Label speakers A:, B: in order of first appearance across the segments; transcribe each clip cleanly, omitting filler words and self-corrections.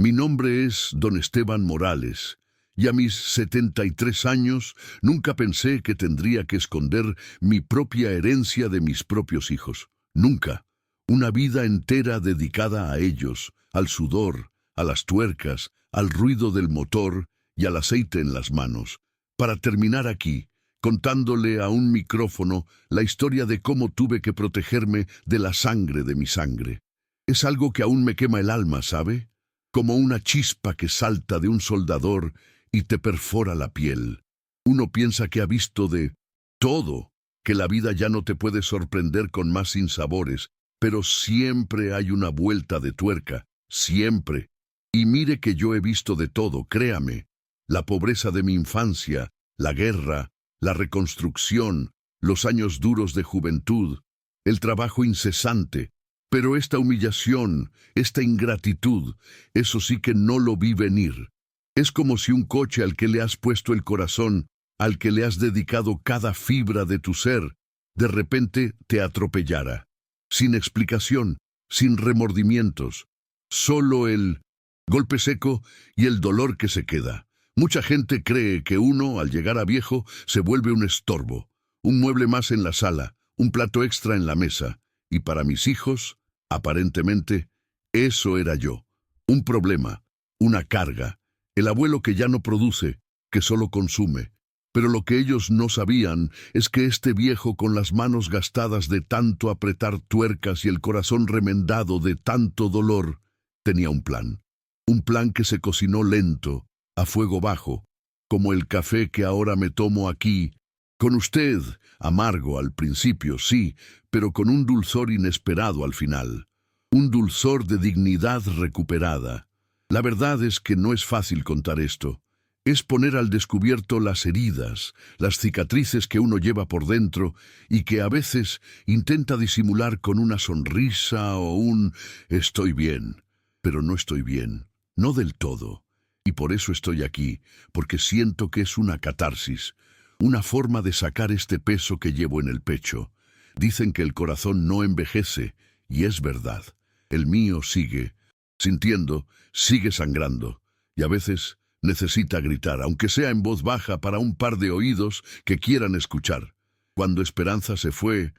A: Mi nombre es Don Esteban Morales, y a mis 73 años nunca pensé que tendría que esconder mi propia herencia de mis propios hijos. Nunca. Una vida entera dedicada a ellos, al sudor, a las tuercas, al ruido del motor y al aceite en las manos, para terminar aquí, contándole a un micrófono la historia de cómo tuve que protegerme de la sangre de mi sangre. Es algo que aún me quema el alma, ¿sabe? Como una chispa que salta de un soldador y te perfora la piel. Uno piensa que ha visto de todo, que la vida ya no te puede sorprender con más sinsabores, pero siempre hay una vuelta de tuerca, siempre. Y mire que yo he visto de todo, créame. La pobreza de mi infancia, la guerra, la reconstrucción, los años duros de juventud, el trabajo incesante. Pero esta humillación, esta ingratitud, eso sí que no lo vi venir. Es como si un coche al que le has puesto el corazón, al que le has dedicado cada fibra de tu ser, de repente te atropellara. Sin explicación, sin remordimientos, solo el golpe seco y el dolor que se queda. Mucha gente cree que uno, al llegar a viejo, se vuelve un estorbo, un mueble más en la sala, un plato extra en la mesa. Y para mis hijos, aparentemente, eso era yo. Un problema, una carga, el abuelo que ya no produce, que solo consume. Pero lo que ellos no sabían es que este viejo con las manos gastadas de tanto apretar tuercas y el corazón remendado de tanto dolor, tenía un plan. Un plan que se cocinó lento, a fuego bajo, como el café que ahora me tomo aquí, con usted, amargo al principio, sí, pero con un dulzor inesperado al final. Un dulzor de dignidad recuperada. La verdad es que no es fácil contar esto. Es poner al descubierto las heridas, las cicatrices que uno lleva por dentro y que a veces intenta disimular con una sonrisa o un «estoy bien», pero no estoy bien, no del todo. Y por eso estoy aquí, porque siento que es una catarsis, una forma de sacar este peso que llevo en el pecho. Dicen que el corazón no envejece, y es verdad. El mío sigue, sintiendo, sigue sangrando, y a veces necesita gritar, aunque sea en voz baja para un par de oídos que quieran escuchar. Cuando Esperanza se fue,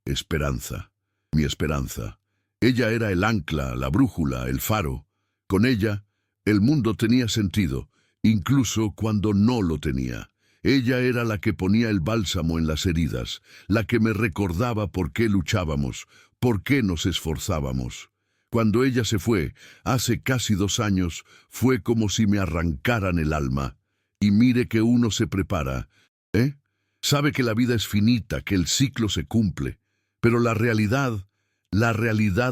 A: Esperanza, mi esperanza. Ella era el ancla, la brújula, el faro. Con ella, el mundo tenía sentido, incluso cuando no lo tenía. Ella era la que ponía el bálsamo en las heridas, la que me recordaba por qué luchábamos, por qué nos esforzábamos. Cuando ella se fue, hace casi 2 años, fue como si me arrancaran el alma. Y mire que uno se prepara, ¿eh? Sabe que la vida es finita, que el ciclo se cumple, pero la realidad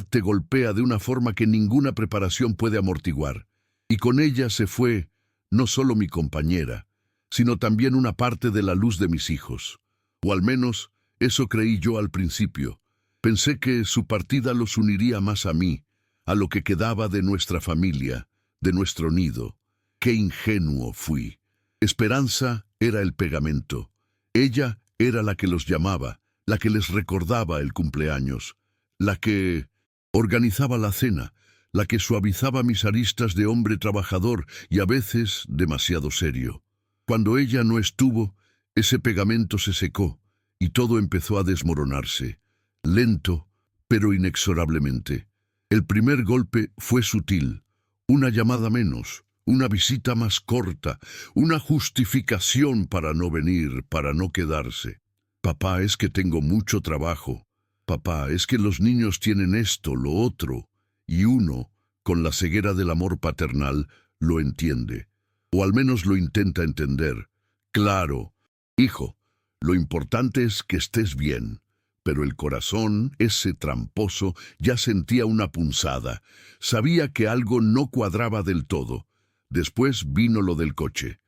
A: te golpea de una forma que ninguna preparación puede amortiguar. Y con ella se fue no solo mi compañera, sino también una parte de la luz de mis hijos. O al menos, eso creí yo al principio. Pensé que su partida los uniría más a mí, a lo que quedaba de nuestra familia, de nuestro nido. Qué ingenuo fui. Esperanza era el pegamento. Ella era la que los llamaba, la que les recordaba el cumpleaños, la que organizaba la cena, la que suavizaba mis aristas de hombre trabajador y a veces demasiado serio. Cuando ella no estuvo, ese pegamento se secó y todo empezó a desmoronarse, lento, pero inexorablemente. El primer golpe fue sutil, una llamada menos, una visita más corta, una justificación para no venir, para no quedarse. Papá, es que tengo mucho trabajo. Papá, es que los niños tienen esto, lo otro. Y uno, con la ceguera del amor paternal, lo entiende. O al menos lo intenta entender. Claro, hijo, lo importante es que estés bien. Pero el corazón, ese tramposo, ya sentía una punzada. Sabía que algo no cuadraba del todo. Después vino lo del coche.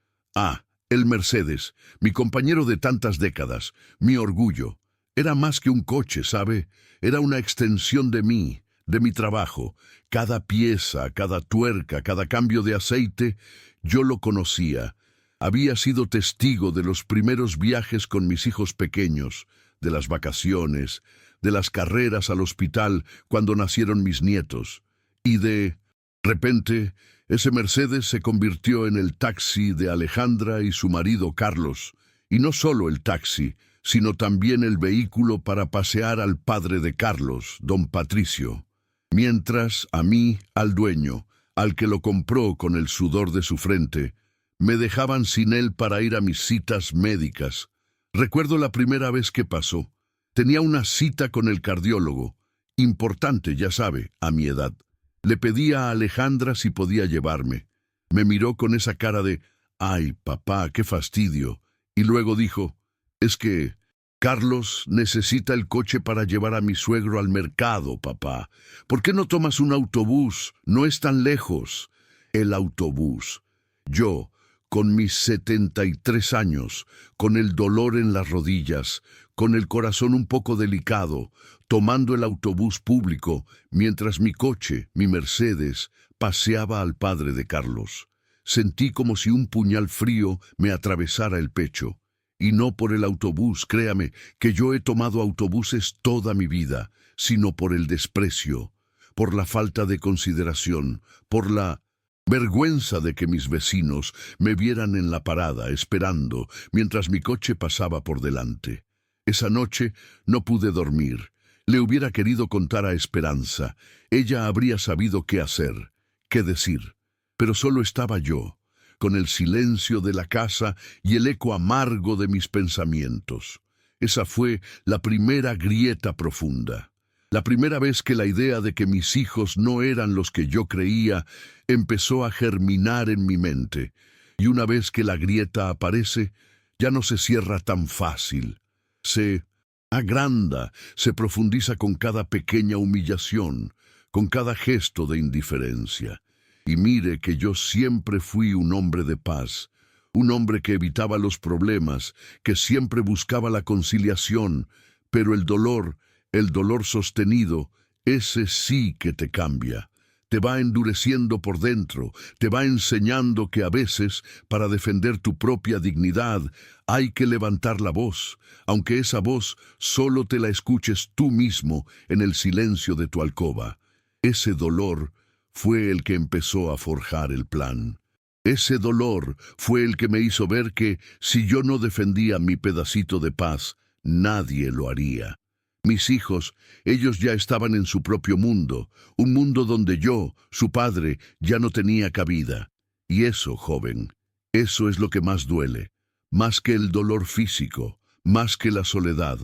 A: El Mercedes, mi compañero de tantas décadas, mi orgullo. Era más que un coche, ¿sabe? Era una extensión de mí, de mi trabajo. Cada pieza, cada tuerca, cada cambio de aceite, yo lo conocía. Había sido testigo de los primeros viajes con mis hijos pequeños, de las vacaciones, de las carreras al hospital cuando nacieron mis nietos, y de repente, ese Mercedes se convirtió en el taxi de Alejandra y su marido Carlos, y no solo el taxi, sino también el vehículo para pasear al padre de Carlos, don Patricio, mientras a mí, al dueño, al que lo compró con el sudor de su frente, me dejaban sin él para ir a mis citas médicas. Recuerdo la primera vez que pasó. Tenía una cita con el cardiólogo, importante, ya sabe, a mi edad. Le pedí a Alejandra si podía llevarme. Me miró con esa cara de, «Ay, papá, qué fastidio», y luego dijo, «Es que Carlos necesita el coche para llevar a mi suegro al mercado, papá. ¿Por qué no tomas un autobús? No es tan lejos». El autobús. Yo, con mis 73 años, con el dolor en las rodillas, con el corazón un poco delicado, tomando el autobús público, mientras mi coche, mi Mercedes, paseaba al padre de Carlos. Sentí como si un puñal frío me atravesara el pecho. Y no por el autobús, créame, que yo he tomado autobuses toda mi vida, sino por el desprecio, por la falta de consideración, por la vergüenza de que mis vecinos me vieran en la parada esperando mientras mi coche pasaba por delante. Esa noche no pude dormir. Le hubiera querido contar a Esperanza. Ella habría sabido qué hacer, qué decir. Pero solo estaba yo, con el silencio de la casa y el eco amargo de mis pensamientos. Esa fue la primera grieta profunda. La primera vez que la idea de que mis hijos no eran los que yo creía empezó a germinar en mi mente. Y una vez que la grieta aparece, ya no se cierra tan fácil. Se agranda, se profundiza con cada pequeña humillación, con cada gesto de indiferencia. Y mire que yo siempre fui un hombre de paz, un hombre que evitaba los problemas, que siempre buscaba la conciliación, pero el dolor sostenido, ese sí que te cambia. Te va endureciendo por dentro, te va enseñando que a veces, para defender tu propia dignidad, hay que levantar la voz, aunque esa voz solo te la escuches tú mismo en el silencio de tu alcoba. Ese dolor fue el que empezó a forjar el plan. Ese dolor fue el que me hizo ver que, si yo no defendía mi pedacito de paz, nadie lo haría. Mis hijos, ellos ya estaban en su propio mundo, un mundo donde yo, su padre, ya no tenía cabida. Y eso, joven, eso es lo que más duele, más que el dolor físico, más que la soledad.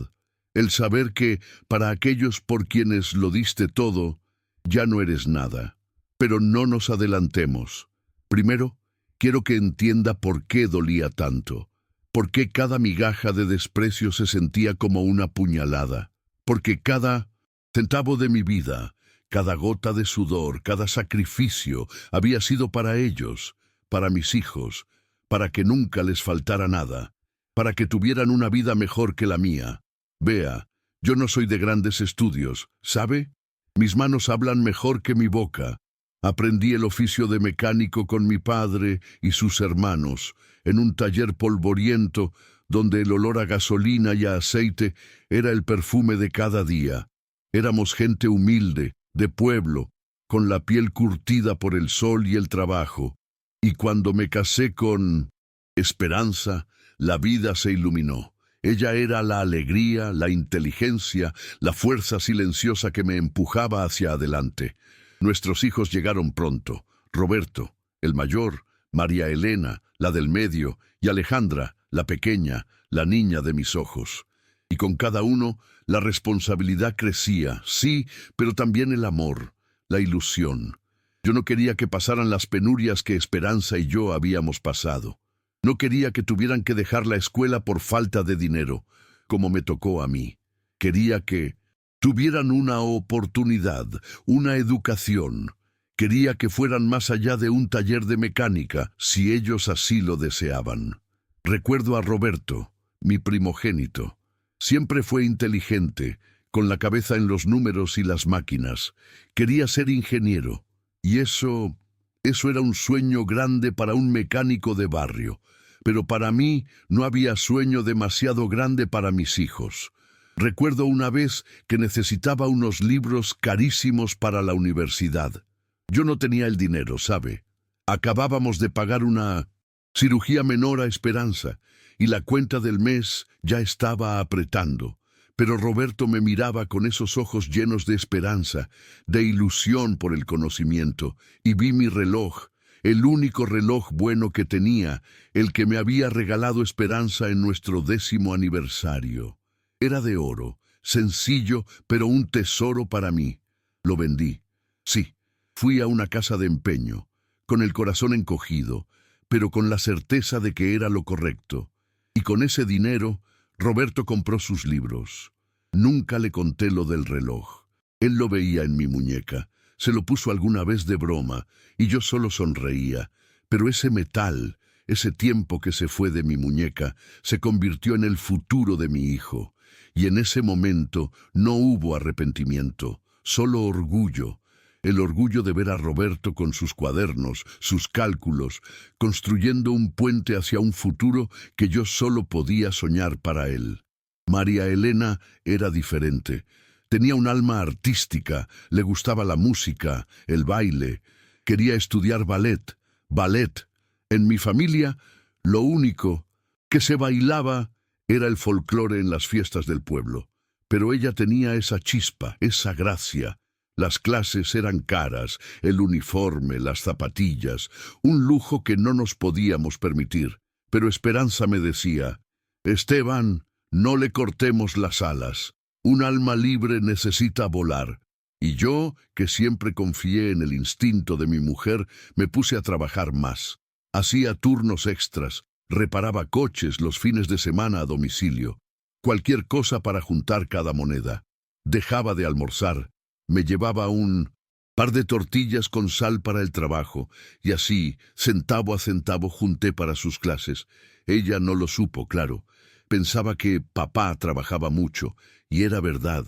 A: El saber que, para aquellos por quienes lo diste todo, ya no eres nada. Pero no nos adelantemos. Primero, quiero que entienda por qué dolía tanto, por qué cada migaja de desprecio se sentía como una puñalada. Porque cada centavo de mi vida, cada gota de sudor, cada sacrificio había sido para ellos, para mis hijos, para que nunca les faltara nada, para que tuvieran una vida mejor que la mía. Vea, yo no soy de grandes estudios, ¿sabe? Mis manos hablan mejor que mi boca. Aprendí el oficio de mecánico con mi padre y sus hermanos, en un taller polvoriento, donde el olor a gasolina y a aceite era el perfume de cada día. Éramos gente humilde, de pueblo, con la piel curtida por el sol y el trabajo. Y cuando me casé con Esperanza, la vida se iluminó. Ella era la alegría, la inteligencia, la fuerza silenciosa que me empujaba hacia adelante. Nuestros hijos llegaron pronto. Roberto, el mayor, María Elena, la del medio, y Alejandra, la pequeña, la niña de mis ojos. Y con cada uno, la responsabilidad crecía, sí, pero también el amor, la ilusión. Yo no quería que pasaran las penurias que Esperanza y yo habíamos pasado. No quería que tuvieran que dejar la escuela por falta de dinero, como me tocó a mí. Quería que tuvieran una oportunidad, una educación. Quería que fueran más allá de un taller de mecánica, si ellos así lo deseaban. Recuerdo a Roberto, mi primogénito. Siempre fue inteligente, con la cabeza en los números y las máquinas. Quería ser ingeniero. Y eso era un sueño grande para un mecánico de barrio. Pero para mí no había sueño demasiado grande para mis hijos. Recuerdo una vez que necesitaba unos libros carísimos para la universidad. Yo no tenía el dinero, ¿sabe? Acabábamos de pagar una cirugía menor a Esperanza y la cuenta del mes ya estaba apretando. Pero Roberto me miraba con esos ojos llenos de esperanza, de ilusión por el conocimiento, y vi mi reloj, el único reloj bueno que tenía, el que me había regalado Esperanza en nuestro 10º aniversario. Era de oro, sencillo, pero un tesoro para mí. Lo vendí. Sí, fui a una casa de empeño, con el corazón encogido, pero con la certeza de que era lo correcto. Y con ese dinero, Roberto compró sus libros. Nunca le conté lo del reloj. Él lo veía en mi muñeca. Se lo puso alguna vez de broma, y yo solo sonreía. Pero ese metal, ese tiempo que se fue de mi muñeca, se convirtió en el futuro de mi hijo. Y en ese momento no hubo arrepentimiento, solo orgullo. El orgullo de ver a Roberto con sus cuadernos, sus cálculos, construyendo un puente hacia un futuro que yo solo podía soñar para él. María Elena era diferente. Tenía un alma artística, le gustaba la música, el baile. Quería estudiar ballet. En mi familia, lo único que se bailaba era el folclore en las fiestas del pueblo. Pero ella tenía esa chispa, esa gracia. Las clases eran caras, el uniforme, las zapatillas, un lujo que no nos podíamos permitir. Pero Esperanza me decía, Esteban, no le cortemos las alas. Un alma libre necesita volar. Y yo, que siempre confié en el instinto de mi mujer, me puse a trabajar más. Hacía turnos extras, reparaba coches los fines de semana a domicilio. Cualquier cosa para juntar cada moneda. Dejaba de almorzar. Me llevaba un par de tortillas con sal para el trabajo, y así, centavo a centavo, junté para sus clases. Ella no lo supo, claro. Pensaba que papá trabajaba mucho, y era verdad,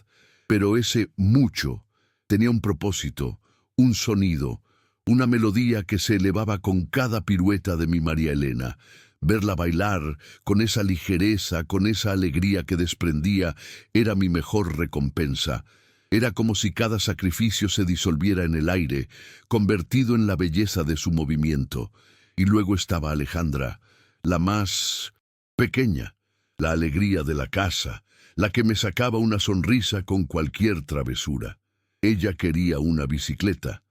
A: pero ese mucho tenía un propósito, un sonido, una melodía que se elevaba con cada pirueta de mi María Elena. Verla bailar, con esa ligereza, con esa alegría que desprendía, era mi mejor recompensa. Era como si cada sacrificio se disolviera en el aire, convertido en la belleza de su movimiento. Y luego estaba Alejandra, la más pequeña, la alegría de la casa, la que me sacaba una sonrisa con cualquier travesura. Ella quería una bicicleta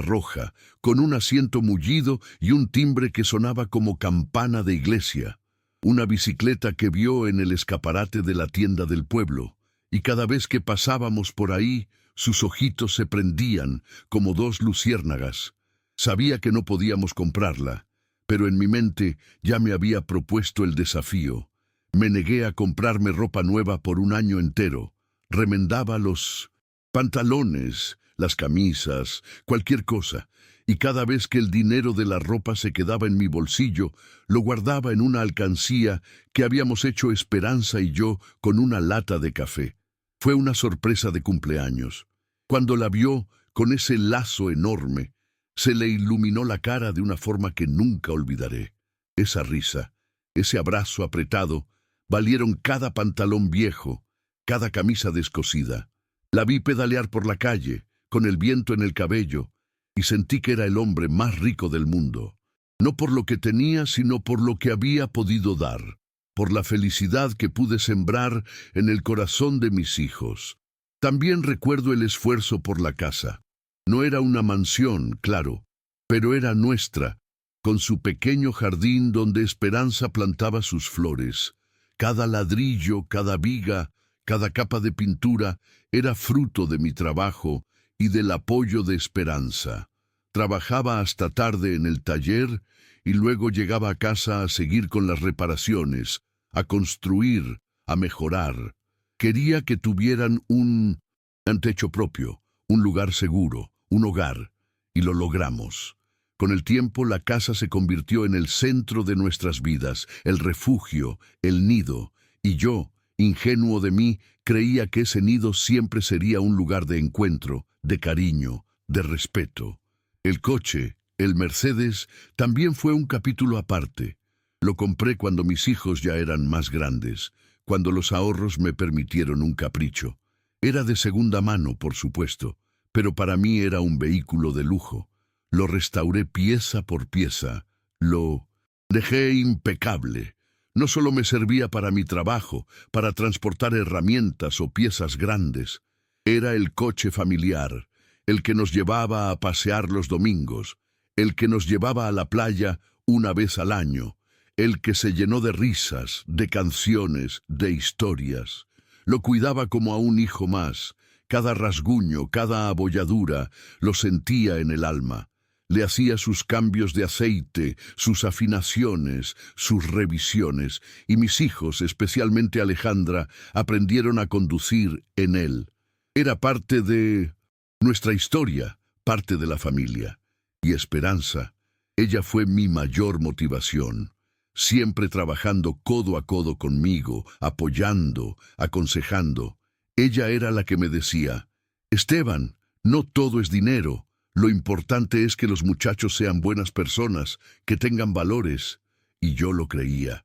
A: roja, con un asiento mullido y un timbre que sonaba como campana de iglesia. Una bicicleta que vio en el escaparate de la tienda del pueblo. Y cada vez que pasábamos por ahí, sus ojitos se prendían como dos luciérnagas. Sabía que no podíamos comprarla, pero en mi mente ya me había propuesto el desafío. Me negué a comprarme ropa nueva por un año entero. Remendaba los pantalones, las camisas, cualquier cosa, y cada vez que el dinero de la ropa se quedaba en mi bolsillo, lo guardaba en una alcancía que habíamos hecho Esperanza y yo con una lata de café. Fue una sorpresa de cumpleaños. Cuando la vio, con ese lazo enorme, se le iluminó la cara de una forma que nunca olvidaré. Esa risa, ese abrazo apretado, valieron cada pantalón viejo, cada camisa descosida. La vi pedalear por la calle, con el viento en el cabello, y sentí que era el hombre más rico del mundo. No por lo que tenía, sino por lo que había podido dar. Por la felicidad que pude sembrar en el corazón de mis hijos. También recuerdo el esfuerzo por la casa. No era una mansión, claro, pero era nuestra, con su pequeño jardín donde Esperanza plantaba sus flores. Cada ladrillo, cada viga, cada capa de pintura era fruto de mi trabajo y del apoyo de Esperanza. Trabajaba hasta tarde en el taller y luego llegaba a casa a seguir con las reparaciones, a construir, a mejorar. Quería que tuvieran un techo propio, un lugar seguro, un hogar, y lo logramos. Con el tiempo la casa se convirtió en el centro de nuestras vidas, el refugio, el nido, y yo, ingenuo de mí, creía que ese nido siempre sería un lugar de encuentro, de cariño, de respeto. El coche, el Mercedes, también fue un capítulo aparte. Lo compré cuando mis hijos ya eran más grandes, cuando los ahorros me permitieron un capricho. Era de segunda mano, por supuesto, pero para mí era un vehículo de lujo. Lo restauré pieza por pieza, lo dejé impecable. No solo me servía para mi trabajo, para transportar herramientas o piezas grandes. Era el coche familiar, el que nos llevaba a pasear los domingos, el que nos llevaba a la playa una vez al año, el que se llenó de risas, de canciones, de historias. Lo cuidaba como a un hijo más. Cada rasguño, cada abolladura, lo sentía en el alma. Le hacía sus cambios de aceite, sus afinaciones, sus revisiones, y mis hijos, especialmente Alejandra, aprendieron a conducir en él. Era parte de nuestra historia, parte de la familia. Y Esperanza, ella fue mi mayor motivación, siempre trabajando codo a codo conmigo, apoyando, aconsejando. Ella era la que me decía: Esteban, no todo es dinero. Lo importante es que los muchachos sean buenas personas, que tengan valores. Y yo lo creía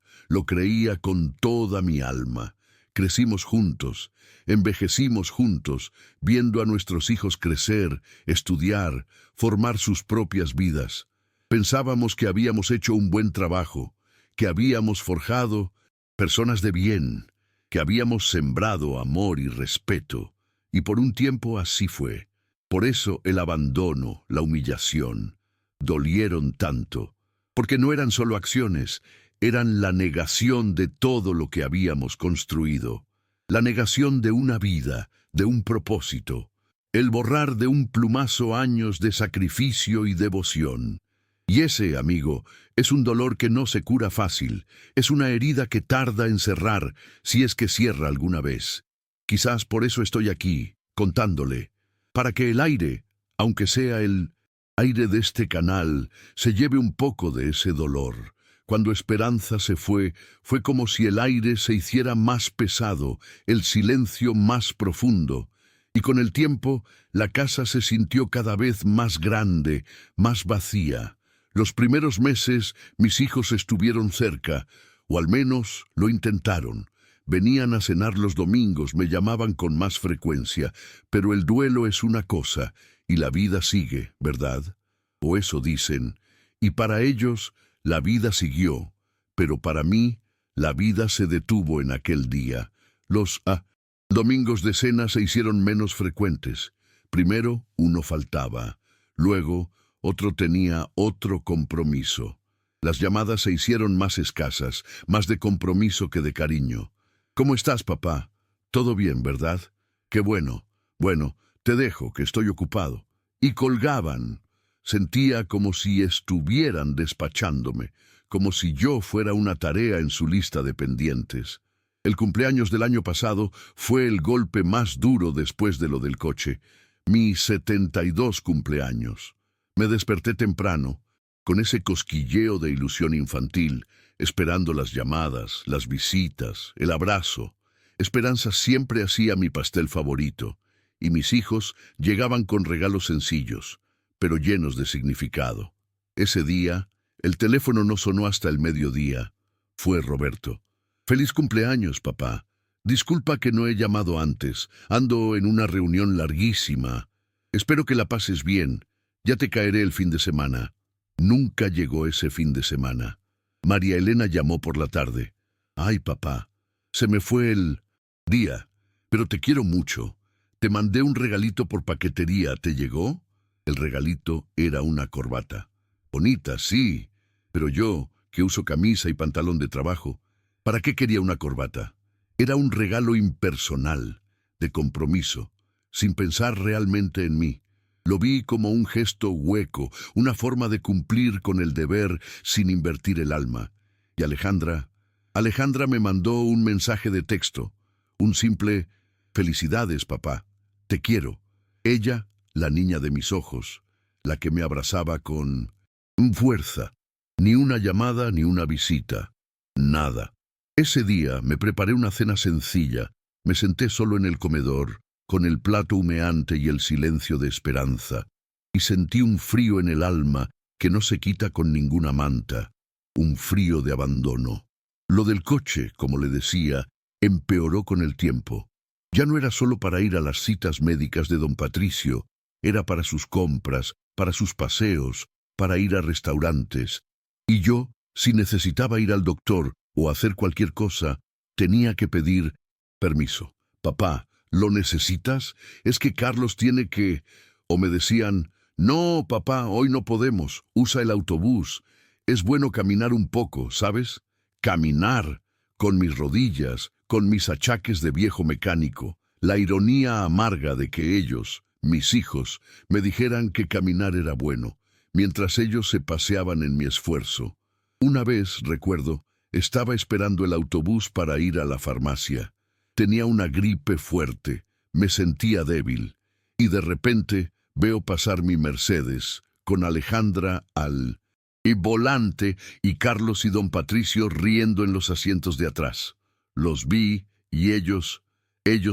A: con toda mi alma. Crecimos juntos, envejecimos juntos, viendo a nuestros hijos crecer, estudiar, formar sus propias vidas. Pensábamos que habíamos hecho un buen trabajo, que habíamos forjado personas de bien, que habíamos sembrado amor y respeto. Y por un tiempo así fue. Por eso el abandono, la humillación, dolieron tanto, porque no eran solo acciones, eran la negación de todo lo que habíamos construido, la negación de una vida, de un propósito, el borrar de un plumazo años de sacrificio y devoción. Y ese, amigo, es un dolor que no se cura fácil, es una herida que tarda en cerrar, si es que cierra alguna vez. Quizás por eso estoy aquí, contándole, para que el aire, aunque sea el aire de este canal, se lleve un poco de ese dolor. Cuando Esperanza se fue como si el aire se hiciera más pesado, el silencio más profundo, y con el tiempo la casa se sintió cada vez más grande, más vacía. Los primeros meses mis hijos estuvieron cerca, o al menos lo intentaron. Venían a cenar los domingos, me llamaban con más frecuencia, pero el duelo es una cosa, y la vida sigue, ¿verdad? O eso dicen, y para ellos la vida siguió, pero para mí la vida se detuvo en aquel día. Los domingos de cena se hicieron menos frecuentes. Primero uno faltaba, luego otro tenía otro compromiso. Las llamadas se hicieron más escasas, más de compromiso que de cariño. ¿Cómo estás, papá? Todo bien, ¿verdad? Qué bueno. Bueno, te dejo, que estoy ocupado. Y colgaban. Sentía como si estuvieran despachándome, como si yo fuera una tarea en su lista de pendientes. El cumpleaños del año pasado fue el golpe más duro después de lo del coche. Mi 72 cumpleaños. Me desperté temprano, con ese cosquilleo de ilusión infantil, esperando las llamadas, las visitas, el abrazo. Esperanza siempre hacía mi pastel favorito, y mis hijos llegaban con regalos sencillos, pero llenos de significado. Ese día, el teléfono no sonó hasta el mediodía. Fue Roberto. «Feliz cumpleaños, papá. Disculpa que no he llamado antes. Ando en una reunión larguísima. Espero que la pases bien. Ya te caeré el fin de semana». Nunca llegó ese fin de semana. María Elena llamó por la tarde. «Ay, papá, se me fue el día, pero te quiero mucho. Te mandé un regalito por paquetería. ¿Te llegó?» El regalito era una corbata. Bonita, sí, pero yo, que uso camisa y pantalón de trabajo, ¿para qué quería una corbata? Era un regalo impersonal, de compromiso, sin pensar realmente en mí. Lo vi como un gesto hueco, una forma de cumplir con el deber sin invertir el alma. Y Alejandra me mandó un mensaje de texto, un simple «Felicidades, papá, te quiero». Ella, la niña de mis ojos, la que me abrazaba con fuerza. Ni una llamada ni una visita, nada. Ese día me preparé una cena sencilla, me senté solo en el comedor, con el plato humeante y el silencio de Esperanza, y sentí un frío en el alma que no se quita con ninguna manta, un frío de abandono. Lo del coche, como le decía, empeoró con el tiempo. Ya no era solo para ir a las citas médicas de don Patricio, Era para sus compras, para sus paseos, para ir a restaurantes. Y yo, si necesitaba ir al doctor o hacer cualquier cosa, tenía que pedir permiso. Papá, ¿lo necesitas? Es que Carlos tiene que... O me decían, no, papá, hoy no podemos, usa el autobús. Es bueno caminar un poco, ¿sabes? Caminar, con mis rodillas, con mis achaques de viejo mecánico. La ironía amarga de que ellos, mis hijos, me dijeran que caminar era bueno, mientras ellos se paseaban en mi esfuerzo. Una vez, recuerdo, estaba esperando el autobús para ir a la farmacia. Tenía una gripe fuerte, me sentía débil, y de repente veo pasar mi Mercedes, con Alejandra al volante y Carlos y don Patricio riendo en los asientos de atrás. Los vi y ellos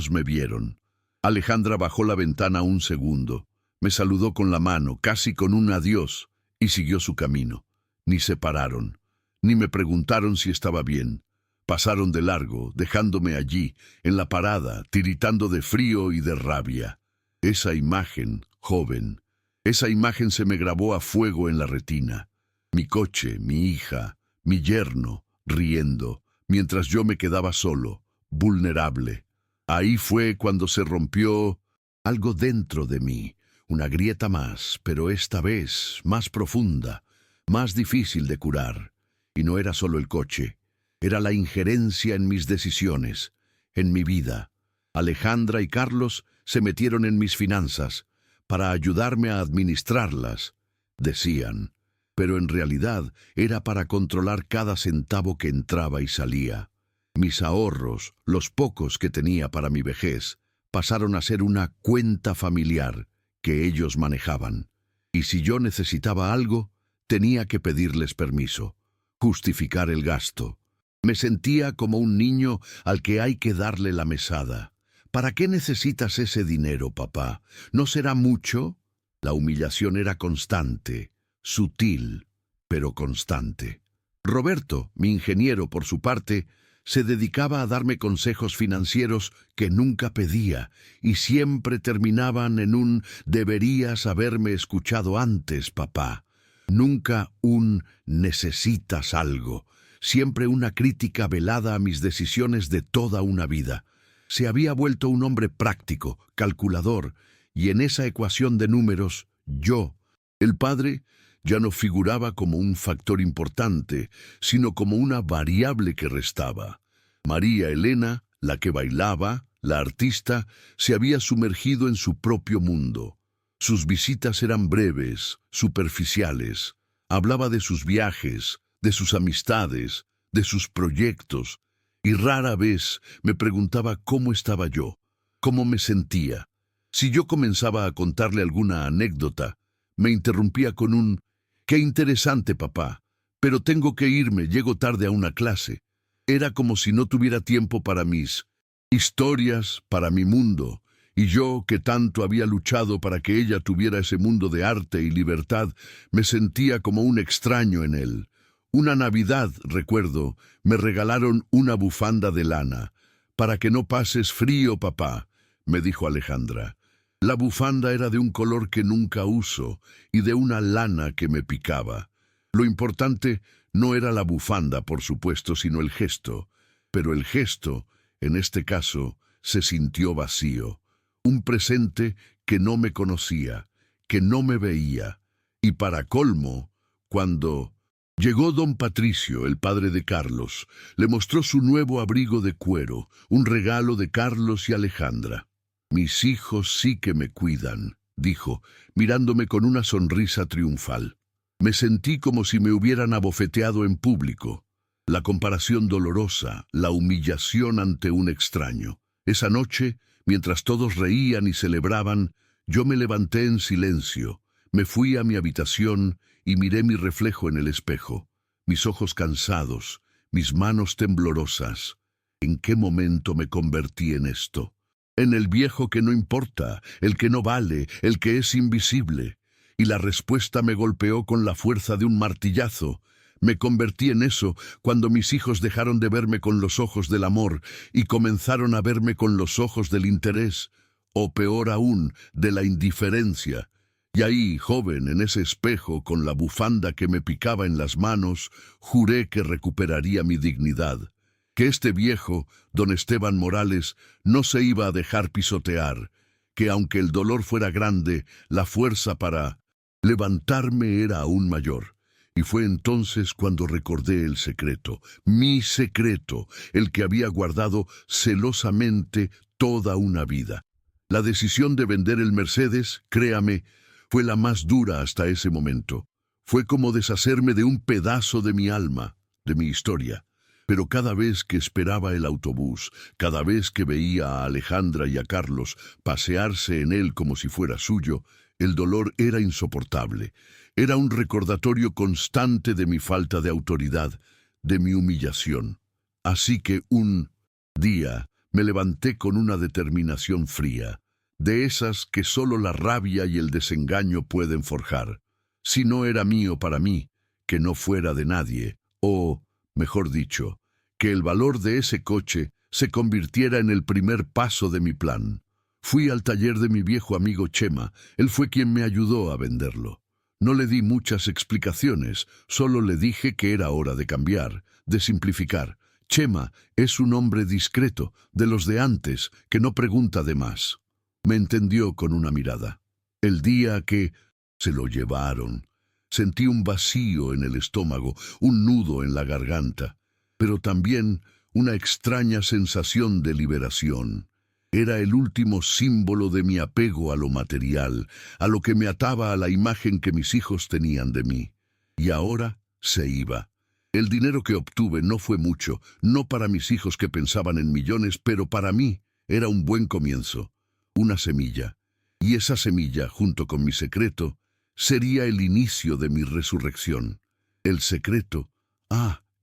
A: me vieron. Alejandra bajó la ventana un segundo, me saludó con la mano, casi con un adiós, y siguió su camino. Ni se pararon, ni me preguntaron si estaba bien. Pasaron de largo, dejándome allí, en la parada, tiritando de frío y de rabia. Esa imagen, joven, esa imagen se me grabó a fuego en la retina. Mi coche, mi hija, mi yerno, riendo, mientras yo me quedaba solo, vulnerable. Ahí fue cuando se rompió algo dentro de mí, una grieta más, pero esta vez más profunda, más difícil de curar. Y no era solo el coche, era la injerencia en mis decisiones, en mi vida. Alejandra y Carlos se metieron en mis finanzas para ayudarme a administrarlas, decían, pero en realidad era para controlar cada centavo que entraba y salía. Mis ahorros, los pocos que tenía para mi vejez, pasaron a ser una cuenta familiar que ellos manejaban. Y si yo necesitaba algo, tenía que pedirles permiso, justificar el gasto. Me sentía como un niño al que hay que darle la mesada. ¿Para qué necesitas ese dinero, papá? ¿No será mucho? La humillación era constante, sutil, pero constante. Roberto, mi ingeniero, por su parte, se dedicaba a darme consejos financieros que nunca pedía y siempre terminaban en un «deberías haberme escuchado antes, papá». Nunca un «necesitas algo», siempre una crítica velada a mis decisiones de toda una vida. Se había vuelto un hombre práctico, calculador, y en esa ecuación de números, yo, el padre, ya no figuraba como un factor importante, sino como una variable que restaba. María Elena, la que bailaba, la artista, se había sumergido en su propio mundo. Sus visitas eran breves, superficiales. Hablaba de sus viajes, de sus amistades, de sus proyectos, y rara vez me preguntaba cómo estaba yo, cómo me sentía. Si yo comenzaba a contarle alguna anécdota, me interrumpía con un «Qué interesante, papá, pero tengo que irme, llego tarde a una clase». Era como si no tuviera tiempo para mis historias, para mi mundo, y yo, que tanto había luchado para que ella tuviera ese mundo de arte y libertad, me sentía como un extraño en él. Una Navidad, recuerdo, me regalaron una bufanda de lana. «Para que no pases frío, papá», me dijo Alejandra. La bufanda era de un color que nunca uso y de una lana que me picaba. Lo importante no era la bufanda, por supuesto, sino el gesto. Pero el gesto, en este caso, se sintió vacío. Un presente que no me conocía, que no me veía. Y para colmo, cuando llegó don Patricio, el padre de Carlos, le mostró su nuevo abrigo de cuero, un regalo de Carlos y Alejandra. «Mis hijos sí que me cuidan», dijo, mirándome con una sonrisa triunfal. Me sentí como si me hubieran abofeteado en público. La comparación dolorosa, la humillación ante un extraño. Esa noche, mientras todos reían y celebraban, yo me levanté en silencio, me fui a mi habitación y miré mi reflejo en el espejo. Mis ojos cansados, mis manos temblorosas. ¿En qué momento me convertí en esto? En el viejo que no importa, el que no vale, el que es invisible. Y la respuesta me golpeó con la fuerza de un martillazo. Me convertí en eso cuando mis hijos dejaron de verme con los ojos del amor y comenzaron a verme con los ojos del interés. o peor aún, de la indiferencia. Y ahí, joven, en ese espejo, con la bufanda que me picaba en las manos, juré que recuperaría mi dignidad, que este viejo, don Esteban Morales, no se iba a dejar pisotear, que aunque el dolor fuera grande, la fuerza para levantarme era aún mayor. Y fue entonces cuando recordé el secreto, mi secreto, el que había guardado celosamente toda una vida. La decisión de vender el Mercedes, créame, fue la más dura hasta ese momento. Fue como deshacerme de un pedazo de mi alma, de mi historia. Pero cada vez que esperaba el autobús, cada vez que veía a Alejandra y a Carlos pasearse en él como si fuera suyo, el dolor era insoportable. Era un recordatorio constante de mi falta de autoridad, de mi humillación. Así que un día me levanté con una determinación fría, de esas que solo la rabia y el desengaño pueden forjar. Si no era mío para mí, que no fuera de nadie, o, mejor dicho, que el valor de ese coche se convirtiera en el primer paso de mi plan. Fui al taller de mi viejo amigo Chema, él fue quien me ayudó a venderlo. No le di muchas explicaciones, solo le dije que era hora de cambiar, de simplificar. Chema es un hombre discreto, de los de antes, que no pregunta de más. Me entendió con una mirada. El día que se lo llevaron, sentí un vacío en el estómago, un nudo en la garganta, pero también una extraña sensación de liberación. Era el último símbolo de mi apego a lo material, a lo que me ataba a la imagen que mis hijos tenían de mí. Y ahora se iba. El dinero que obtuve no fue mucho, no para mis hijos que pensaban en millones, pero para mí era un buen comienzo, una semilla. Y esa semilla, junto con mi secreto, sería el inicio de mi resurrección. El secreto,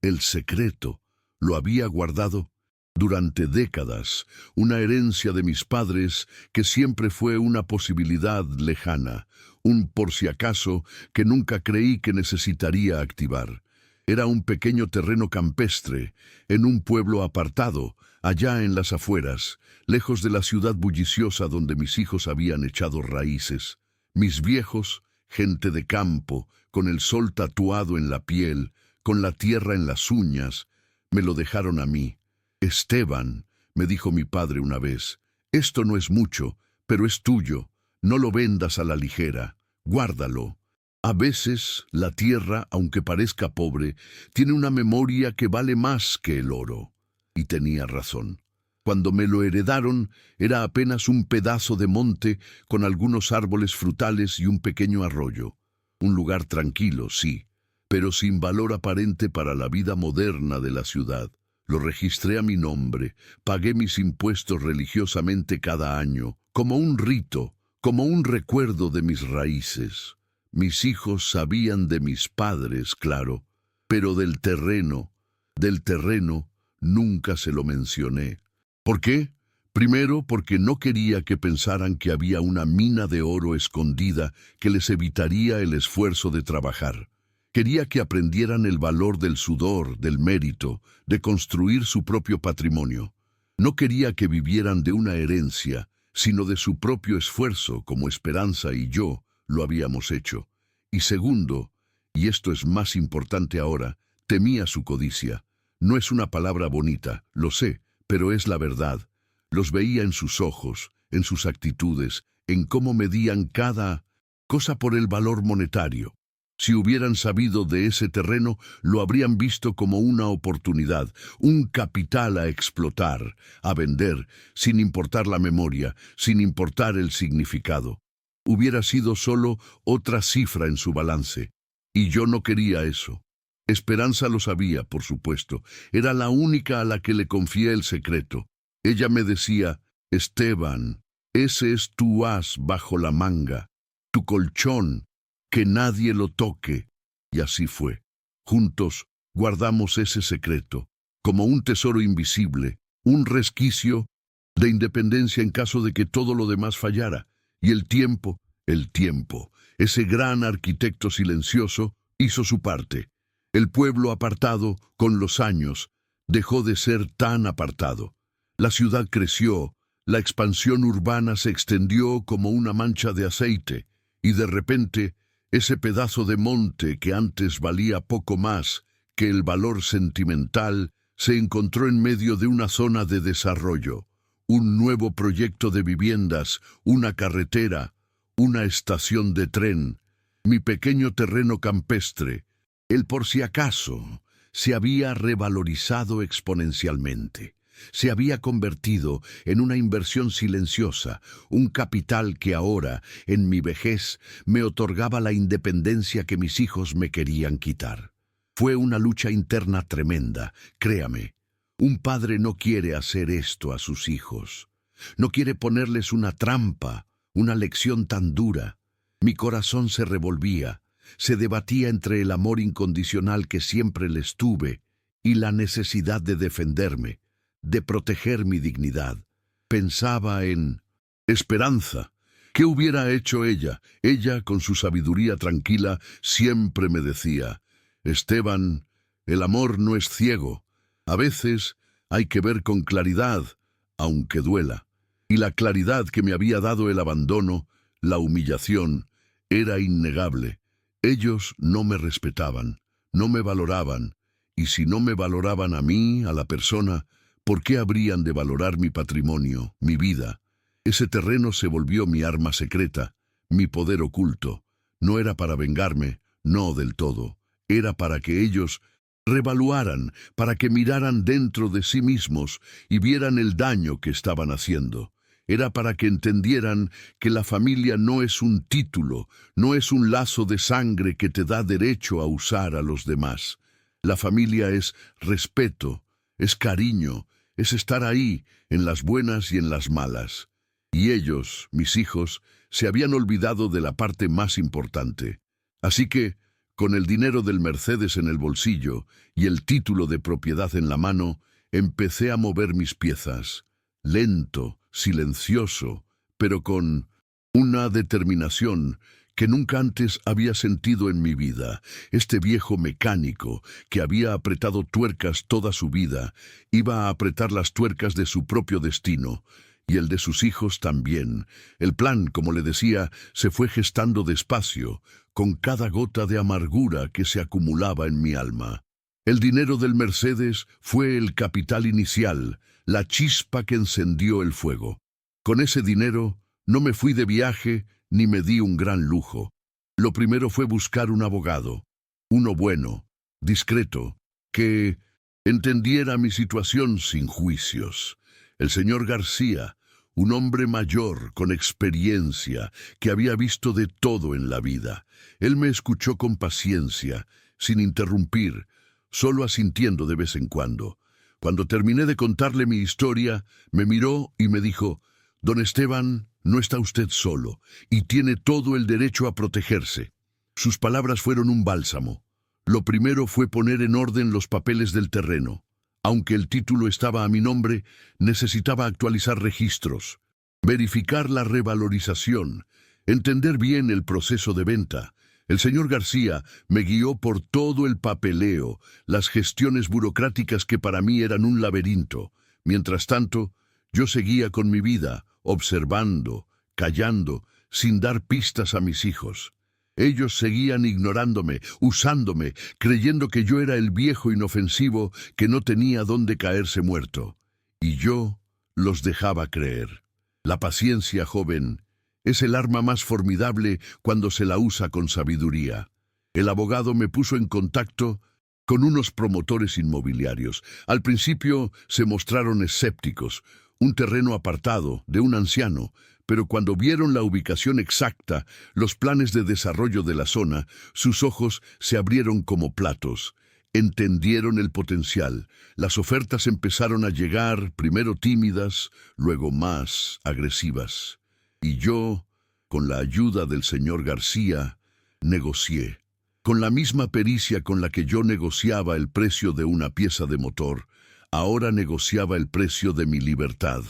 A: el secreto, lo había guardado durante décadas, una herencia de mis padres que siempre fue una posibilidad lejana, un por si acaso que nunca creí que necesitaría activar. Era un pequeño terreno campestre, en un pueblo apartado, allá en las afueras, lejos de la ciudad bulliciosa donde mis hijos habían echado raíces. Mis viejos, gente de campo, con el sol tatuado en la piel, con la tierra en las uñas, me lo dejaron a mí. Esteban, me dijo mi padre una vez, esto no es mucho, pero es tuyo, no lo vendas a la ligera, guárdalo. A veces, la tierra, aunque parezca pobre, tiene una memoria que vale más que el oro. Y tenía razón. Cuando me lo heredaron, era apenas un pedazo de monte con algunos árboles frutales y un pequeño arroyo. Un lugar tranquilo, sí, pero sin valor aparente para la vida moderna de la ciudad. Lo registré a mi nombre, pagué mis impuestos religiosamente cada año, como un rito, como un recuerdo de mis raíces. Mis hijos sabían de mis padres, claro, pero del terreno, nunca se lo mencioné. ¿Por qué? Primero, porque no quería que pensaran que había una mina de oro escondida que les evitaría el esfuerzo de trabajar. Quería que aprendieran el valor del sudor, del mérito, de construir su propio patrimonio. No quería que vivieran de una herencia, sino de su propio esfuerzo, como Esperanza y yo lo habíamos hecho. Y segundo, y esto es más importante ahora, temía su codicia. No es una palabra bonita, lo sé, pero es la verdad. Los veía en sus ojos, en sus actitudes, en cómo medían cada cosa por el valor monetario. Si hubieran sabido de ese terreno, lo habrían visto como una oportunidad, un capital a explotar, a vender, sin importar la memoria, sin importar el significado. Hubiera sido solo otra cifra en su balance. Y yo no quería eso. Esperanza lo sabía, por supuesto. Era la única a la que le confié el secreto. Ella me decía, Esteban, ese es tu as bajo la manga, tu colchón, que nadie lo toque. Y así fue. Juntos guardamos ese secreto, como un tesoro invisible, un resquicio de independencia en caso de que todo lo demás fallara. Y el tiempo, ese gran arquitecto silencioso, hizo su parte. El pueblo apartado, con los años, dejó de ser tan apartado. La ciudad creció, La expansión urbana se extendió como una mancha de aceite, y de repente, ese pedazo de monte que antes valía poco más que el valor sentimental, se encontró en medio de una zona de desarrollo, un nuevo proyecto de viviendas, una carretera, una estación de tren. Mi pequeño terreno campestre, el por si acaso, se había revalorizado exponencialmente. Se había convertido en una inversión silenciosa, un capital que ahora, en mi vejez, me otorgaba la independencia que mis hijos me querían quitar. Fue una lucha interna tremenda, créame. Un padre no quiere hacer esto a sus hijos. No quiere ponerles una trampa, una lección tan dura. Mi corazón se revolvía, se debatía entre el amor incondicional que siempre les tuve y la necesidad de defenderme, de proteger mi dignidad. Pensaba en Esperanza. ¿Qué hubiera hecho ella? Ella, con su sabiduría tranquila, siempre me decía: Esteban, el amor no es ciego. A veces hay que ver con claridad, aunque duela. Y la claridad que me había dado el abandono, la humillación, era innegable. Ellos no me respetaban, no me valoraban, y si no me valoraban a mí, a la persona, ¿por qué habrían de valorar mi patrimonio, mi vida? Ese terreno se volvió mi arma secreta, mi poder oculto. No era para vengarme, no del todo. Era para que ellos revaluaran, para que miraran dentro de sí mismos y vieran el daño que estaban haciendo. Era para que entendieran que la familia no es un título, no es un lazo de sangre que te da derecho a usar a los demás. La familia es respeto, es cariño, es estar ahí, en las buenas y en las malas. Y ellos, mis hijos, se habían olvidado de la parte más importante. Así que, con el dinero del Mercedes en el bolsillo y el título de propiedad en la mano, empecé a mover mis piezas, lento, silencioso, pero con una determinación que nunca antes había sentido en mi vida. Este viejo mecánico, que había apretado tuercas toda su vida, iba a apretar las tuercas de su propio destino, y el de sus hijos también. El plan, como le decía, se fue gestando despacio, con cada gota de amargura que se acumulaba en mi alma. El dinero del Mercedes fue el capital inicial, la chispa que encendió el fuego. Con ese dinero no me fui de viaje ni me di un gran lujo. Lo primero fue buscar un abogado, uno bueno, discreto, que entendiera mi situación sin juicios. El señor García, un hombre mayor, con experiencia, que había visto de todo en la vida. Él me escuchó con paciencia, sin interrumpir, solo asintiendo de vez en cuando. Cuando terminé de contarle mi historia, me miró y me dijo: «Don Esteban, no está usted solo, y tiene todo el derecho a protegerse». Sus palabras fueron un bálsamo. Lo primero fue poner en orden los papeles del terreno. Aunque el título estaba a mi nombre, necesitaba actualizar registros, verificar la revalorización, entender bien el proceso de venta. El señor García me guió por todo el papeleo, las gestiones burocráticas que para mí eran un laberinto. Mientras tanto, yo seguía con mi vida, observando, callando, sin dar pistas a mis hijos. Ellos seguían ignorándome, usándome, creyendo que yo era el viejo inofensivo que no tenía dónde caerse muerto. Y yo los dejaba creer. La paciencia, joven, es el arma más formidable cuando se la usa con sabiduría. El abogado me puso en contacto con unos promotores inmobiliarios. Al principio se mostraron escépticos, un terreno apartado, de un anciano, pero cuando vieron la ubicación exacta, los planes de desarrollo de la zona, sus ojos se abrieron como platos. Entendieron el potencial. Las ofertas empezaron a llegar, primero tímidas, luego más agresivas. Y yo, con la ayuda del señor García, negocié. Con la misma pericia con la que yo negociaba el precio de una pieza de motor, ahora negociaba el precio de mi libertad.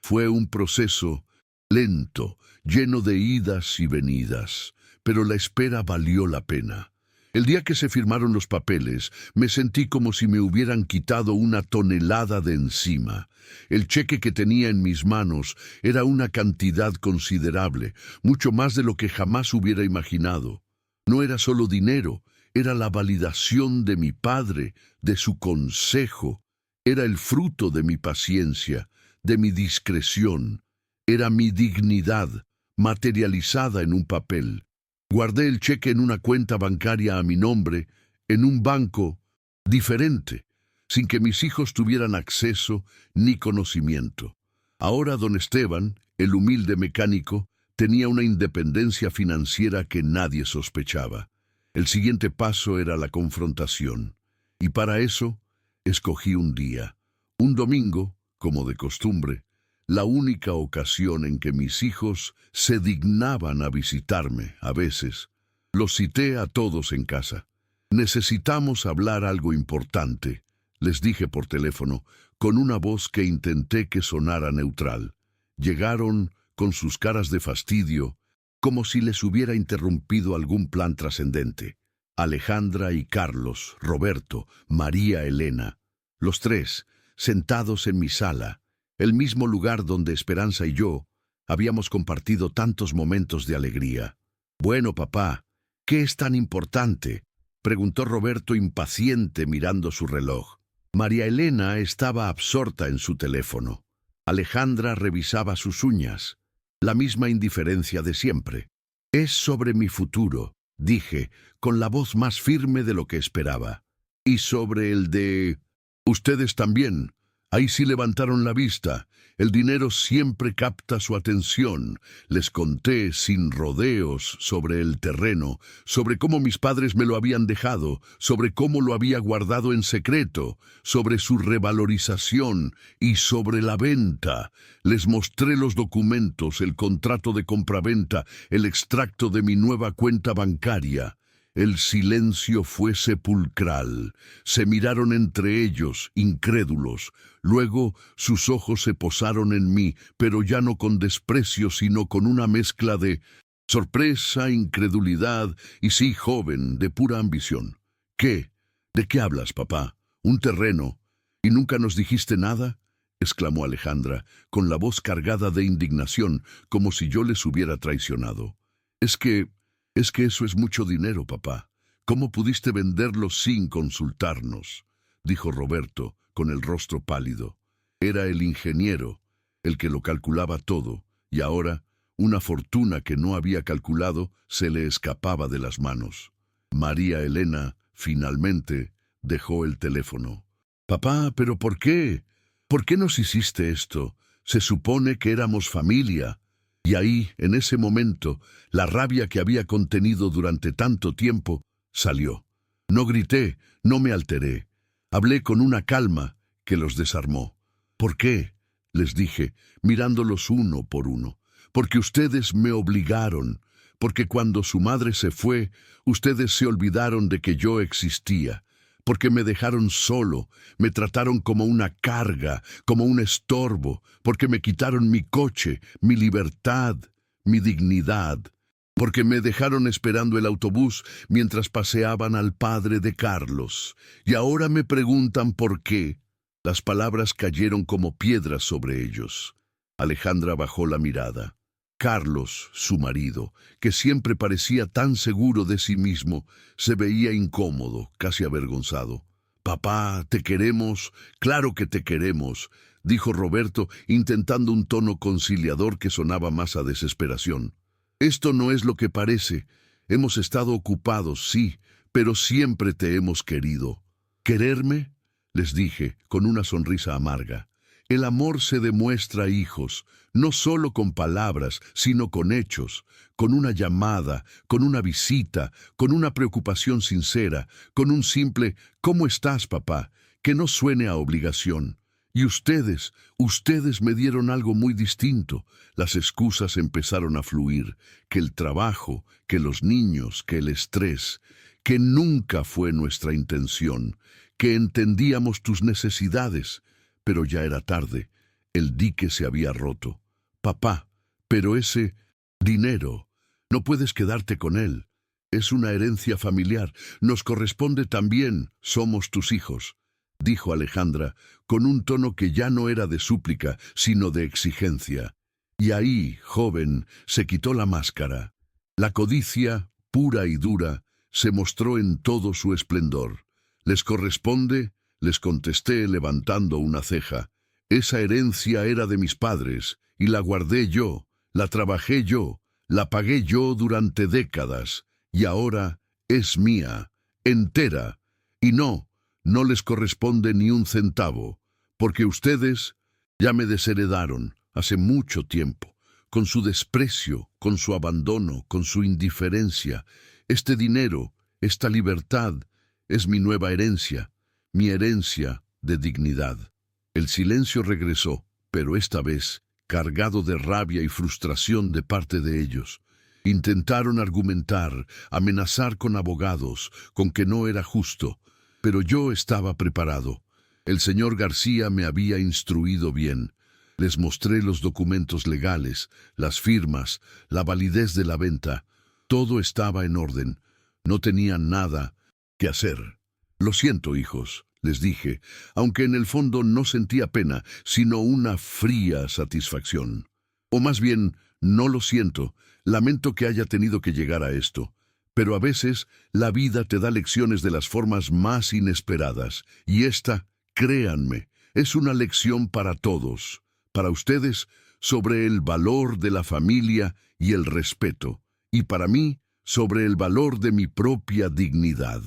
A: Fue un proceso lento, lleno de idas y venidas, pero la espera valió la pena. El día que se firmaron los papeles, me sentí como si me hubieran quitado una tonelada de encima. El cheque que tenía en mis manos era una cantidad considerable, mucho más de lo que jamás hubiera imaginado. No era solo dinero, era la validación de mi padre, de su consejo. Era el fruto de mi paciencia, de mi discreción. Era mi dignidad, materializada en un papel. Guardé el cheque en una cuenta bancaria a mi nombre, en un banco diferente, sin que mis hijos tuvieran acceso ni conocimiento. Ahora don Esteban, el humilde mecánico, tenía una independencia financiera que nadie sospechaba. El siguiente paso era la confrontación, y para eso escogí un día, un domingo, como de costumbre, la única ocasión en que mis hijos se dignaban a visitarme, a veces. Los cité a todos en casa. Necesitamos hablar algo importante, les dije por teléfono, con una voz que intenté que sonara neutral. Llegaron con sus caras de fastidio, como si les hubiera interrumpido algún plan trascendente. Alejandra y Carlos, Roberto, María Elena, los tres, sentados en mi sala, el mismo lugar donde Esperanza y yo habíamos compartido tantos momentos de alegría. «Bueno, papá, ¿qué es tan importante?», preguntó Roberto impaciente mirando su reloj. María Elena estaba absorta en su teléfono. Alejandra revisaba sus uñas, la misma indiferencia de siempre. «Es sobre mi futuro», dije, con la voz más firme de lo que esperaba. «Y sobre el de... ustedes también». Ahí sí levantaron la vista. El dinero siempre capta su atención. Les conté sin rodeos sobre el terreno, sobre cómo mis padres me lo habían dejado, sobre cómo lo había guardado en secreto, sobre su revalorización y sobre la venta. Les mostré los documentos, el contrato de compraventa, el extracto de mi nueva cuenta bancaria. El silencio fue sepulcral. Se miraron entre ellos, incrédulos. Luego sus ojos se posaron en mí, pero ya no con desprecio, sino con una mezcla de sorpresa, incredulidad y sí, joven, de pura ambición. «¿Qué? ¿De qué hablas, papá? ¿Un terreno? ¿Y nunca nos dijiste nada?», exclamó Alejandra, con la voz cargada de indignación, como si yo les hubiera traicionado. Es que eso es mucho dinero, papá. ¿Cómo pudiste venderlo sin consultarnos?», dijo Roberto, con el rostro pálido. Era el ingeniero, el que lo calculaba todo, y ahora una fortuna que no había calculado se le escapaba de las manos. María Elena, finalmente, dejó el teléfono. «Papá, ¿pero por qué? ¿Por qué nos hiciste esto? Se supone que éramos familia». Y ahí, en ese momento, la rabia que había contenido durante tanto tiempo salió. No grité, no me alteré. Hablé con una calma que los desarmó. «¿Por qué?», les dije, mirándolos uno por uno. «Porque ustedes me obligaron. Porque cuando su madre se fue, ustedes se olvidaron de que yo existía. Porque me dejaron solo, me trataron como una carga, como un estorbo, porque me quitaron mi coche, mi libertad, mi dignidad, porque me dejaron esperando el autobús mientras paseaban al padre de Carlos. Y ahora me preguntan por qué». Las palabras cayeron como piedras sobre ellos. Alejandra bajó la mirada. Carlos, su marido, que siempre parecía tan seguro de sí mismo, se veía incómodo, casi avergonzado. «Papá, te queremos, claro que te queremos», dijo Roberto, intentando un tono conciliador que sonaba más a desesperación. «Esto no es lo que parece. Hemos estado ocupados, sí, pero siempre te hemos querido». «¿Quererme?», les dije, con una sonrisa amarga. «El amor se demuestra, hijos, no solo con palabras, sino con hechos, con una llamada, con una visita, con una preocupación sincera, con un simple «¿Cómo estás, papá?», que no suene a obligación. Y ustedes me dieron algo muy distinto». Las excusas empezaron a fluir, que el trabajo, que los niños, que el estrés, que nunca fue nuestra intención, que entendíamos tus necesidades. Pero ya era tarde, el dique se había roto. «Papá, pero ese dinero, no puedes quedarte con él». Es una herencia familiar. Nos corresponde también. Somos tus hijos, dijo Alejandra, con un tono que ya no era de súplica, sino de exigencia. Y ahí, joven, se quitó la máscara. La codicia, pura y dura, se mostró en todo su esplendor. ¿Les corresponde?, les contesté levantando una ceja. Esa herencia era de mis padres, y la guardé yo, la trabajé yo, la pagué yo durante décadas, y ahora es mía, entera. Y no les corresponde ni un centavo, porque ustedes ya me desheredaron hace mucho tiempo, con su desprecio, con su abandono, con su indiferencia. Este dinero, esta libertad, es mi nueva herencia, mi herencia de dignidad. El silencio regresó, pero esta vez cargado de rabia y frustración de parte de ellos. Intentaron argumentar, amenazar con abogados, con que no era justo, pero yo estaba preparado. El señor García me había instruido bien. Les mostré los documentos legales, las firmas, la validez de la venta. Todo estaba en orden. No tenían nada que hacer. Lo siento, hijos, les dije, aunque en el fondo no sentía pena, sino una fría satisfacción. O más bien, no lo siento, lamento que haya tenido que llegar a esto. Pero a veces la vida te da lecciones de las formas más inesperadas, y esta, créanme, es una lección para todos, para ustedes, sobre el valor de la familia y el respeto, y para mí, sobre el valor de mi propia dignidad.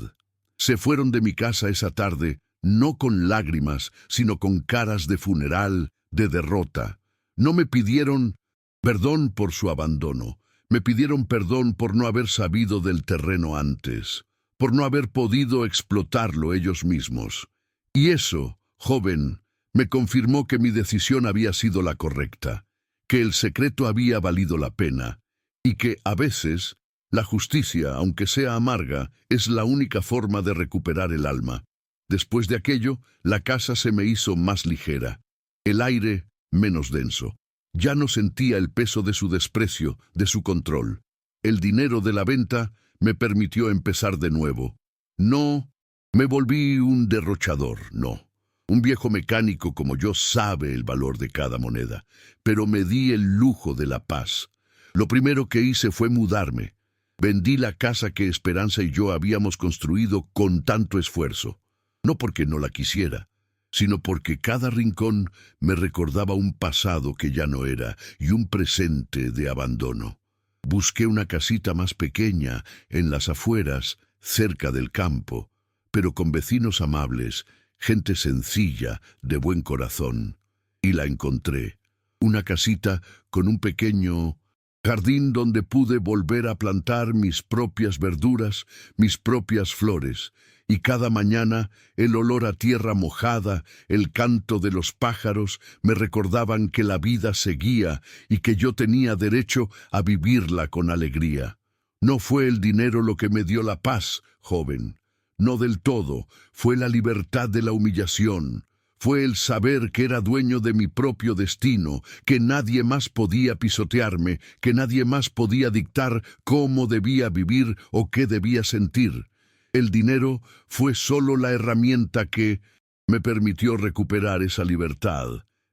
A: Se fueron de mi casa esa tarde, no con lágrimas, sino con caras de funeral, de derrota. No me pidieron perdón por su abandono, me pidieron perdón por no haber sabido del terreno antes, por no haber podido explotarlo ellos mismos. Y eso, joven, me confirmó que mi decisión había sido la correcta, que el secreto había valido la pena, y que, a veces, la justicia, aunque sea amarga, es la única forma de recuperar el alma. Después de aquello, la casa se me hizo más ligera, el aire menos denso. Ya no sentía el peso de su desprecio, de su control. El dinero de la venta me permitió empezar de nuevo. No me volví un derrochador, no. Un viejo mecánico como yo sabe el valor de cada moneda, pero me di el lujo de la paz. Lo primero que hice fue mudarme. Vendí la casa que Esperanza y yo habíamos construido con tanto esfuerzo, no porque no la quisiera, sino porque cada rincón me recordaba un pasado que ya no era y un presente de abandono. Busqué una casita más pequeña, en las afueras, cerca del campo, pero con vecinos amables, gente sencilla, de buen corazón. Y la encontré, una casita con un pequeño jardín donde pude volver a plantar mis propias verduras, mis propias flores, y cada mañana el olor a tierra mojada, el canto de los pájaros me recordaban que la vida seguía y que yo tenía derecho a vivirla con alegría. No fue el dinero lo que me dio la paz, joven. No del todo, fue la libertad de la humillación. Fue el saber que era dueño de mi propio destino, que nadie más podía pisotearme, que nadie más podía dictar cómo debía vivir o qué debía sentir. El dinero fue solo la herramienta que me permitió recuperar esa libertad,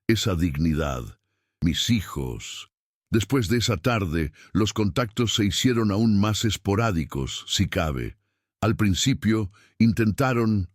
A: esa dignidad. Mis hijos. Después de esa tarde, los contactos se hicieron aún más esporádicos, si cabe. Al principio, intentaron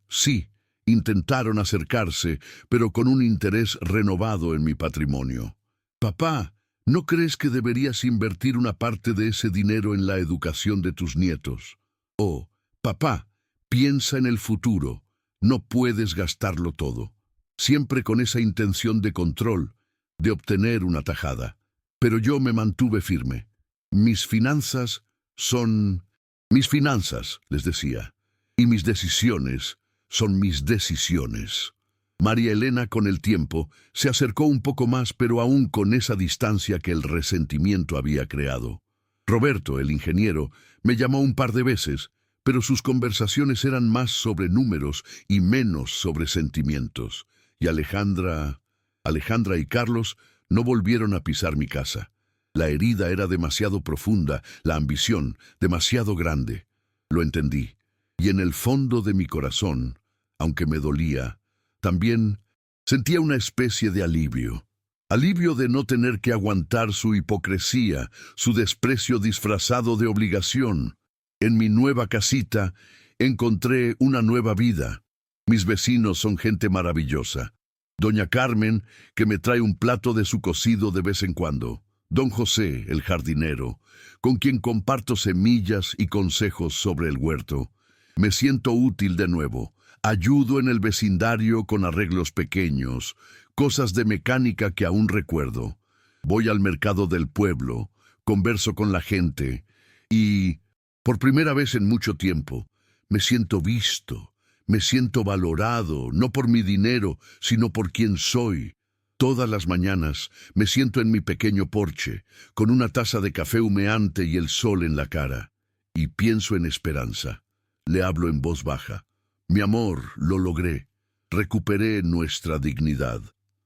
A: acercarse, pero con un interés renovado en mi patrimonio. Papá, ¿no crees que deberías invertir una parte de ese dinero en la educación de tus nietos? Oh, papá, piensa en el futuro. No puedes gastarlo todo. Siempre con esa intención de control, de obtener una tajada. Pero yo me mantuve firme. Mis finanzas son mis finanzas, les decía, y mis decisiones son mis decisiones. María Elena, con el tiempo, se acercó un poco más, pero aún con esa distancia que el resentimiento había creado. Roberto, el ingeniero, me llamó un par de veces, pero sus conversaciones eran más sobre números y menos sobre sentimientos. Y Alejandra y Carlos no volvieron a pisar mi casa. La herida era demasiado profunda, la ambición demasiado grande. Lo entendí, y en el fondo de mi corazón, aunque me dolía, también sentía una especie de alivio. Alivio de no tener que aguantar su hipocresía, su desprecio disfrazado de obligación. En mi nueva casita encontré una nueva vida. Mis vecinos son gente maravillosa. Doña Carmen, que me trae un plato de su cocido de vez en cuando. Don José, el jardinero, con quien comparto semillas y consejos sobre el huerto. Me siento útil de nuevo. Ayudo en el vecindario con arreglos pequeños, cosas de mecánica que aún recuerdo. Voy al mercado del pueblo, converso con la gente y, por primera vez en mucho tiempo, me siento visto, me siento valorado, no por mi dinero, sino por quien soy. Todas las mañanas me siento en mi pequeño porche, con una taza de café humeante y el sol en la cara, y pienso en Esperanza. Le hablo en voz baja. Mi amor, lo logré. Recuperé nuestra dignidad.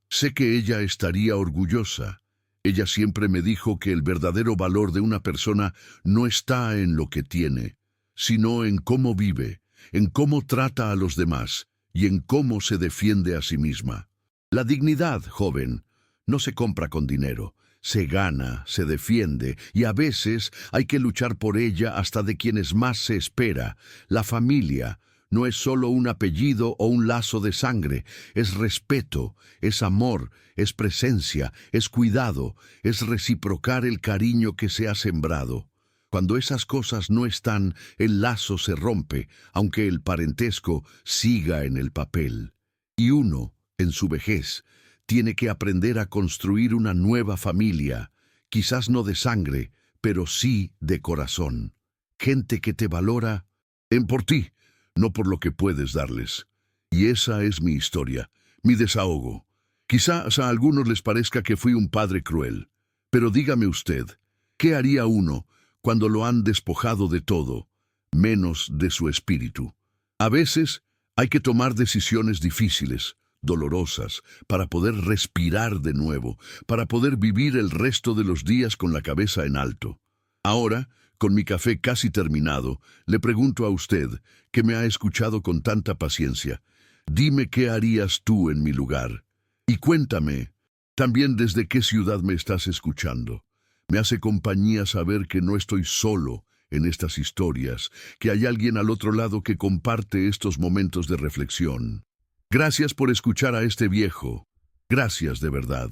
A: Sé que ella estaría orgullosa. Ella siempre me dijo que el verdadero valor de una persona no está en lo que tiene, sino en cómo vive, en cómo trata a los demás y en cómo se defiende a sí misma. La dignidad, joven, no se compra con dinero, se gana, se defiende y a veces hay que luchar por ella hasta de quienes más se espera. La familia no es solo un apellido o un lazo de sangre, es respeto, es amor, es presencia, es cuidado, es reciprocar el cariño que se ha sembrado. Cuando esas cosas no están, el lazo se rompe, aunque el parentesco siga en el papel. Y uno, en su vejez, tiene que aprender a construir una nueva familia, quizás no de sangre, pero sí de corazón. Gente que te valora por ti, no por lo que puedes darles. Y esa es mi historia, mi desahogo. Quizás a algunos les parezca que fui un padre cruel, pero dígame usted, ¿qué haría uno cuando lo han despojado de todo, menos de su espíritu? A veces hay que tomar decisiones difíciles, dolorosas, para poder respirar de nuevo, para poder vivir el resto de los días con la cabeza en alto. Ahora, con mi café casi terminado, le pregunto a usted, que me ha escuchado con tanta paciencia, dime qué harías tú en mi lugar. Y cuéntame, también desde qué ciudad me estás escuchando. Me hace compañía saber que no estoy solo en estas historias, que hay alguien al otro lado que comparte estos momentos de reflexión. Gracias por escuchar a este viejo. Gracias de verdad.